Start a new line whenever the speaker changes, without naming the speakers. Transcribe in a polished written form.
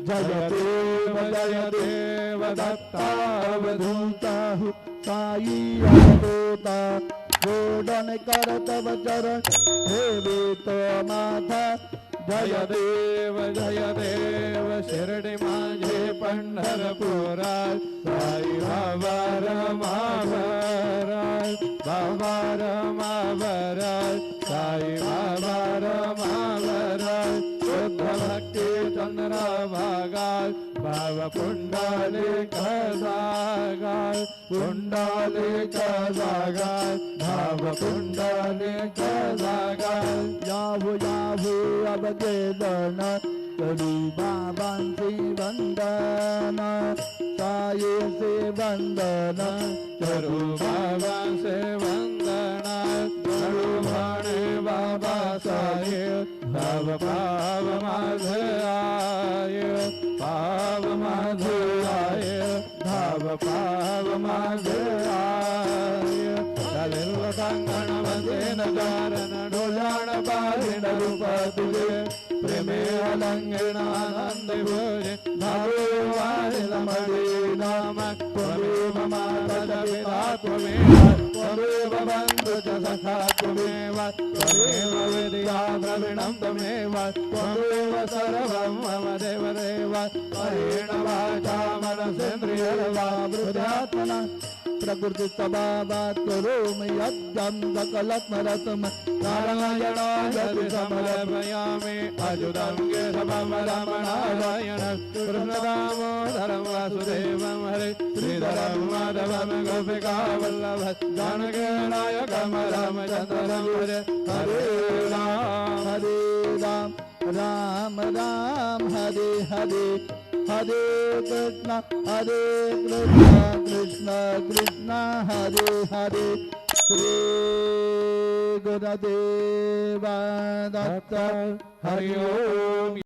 जय देव दत्तावधूता साई अवधूता जोडन कर तब चरण हे तो माथा जय देव शिरडी माझे पंढरपुरा साई बाबा रमावराय बाबा रमावराय साई बाबा रमावराय शुद्ध भक्ती चंद्र भागाय भाव पुंडलिक जागाय पुंडलिक जागाय भाव पुंडलिक जागाय यावो यावो अब केलन करू बाबांची वंदन साये से वंदन करू बाबांचे वंदन करू म्हणे बाबा साये भाव पाव माझे आय पाव माझे आय भाव पाव माझे आय चालेल सांगण वंदेन कारण डोलाण पारिण रूप तुझे प्रेमे अलंगण आनंद भोरे भावे वारिल मडे नाम त्वमेव माता पिता त्वमेव बंधु च सखा त्वमेव त्वमेव विद्या द्रविणं त्वमेव त्वमेव सर्वं मम देव देव परेण वाचा मनसेन्द्रियर्वा बुद्ध्यात्मना प्रकृति स्वभावात् करोमि यज्ञं सकलत्मरसं नारायणाय समर्पयामि अच्युतं केशवं रमणारायणं कृष्णदामोदरं वासुदेवं हरे श्रीधरं माधवं गोपिकावल्लभं जानकीनायकं रामचन्द्रं हरे हरे राम राम राम हरे हरे हरे कृष्ण कृष्ण कृष्ण हरे हरे श्री गुरुदेव दत्त हरि ओम।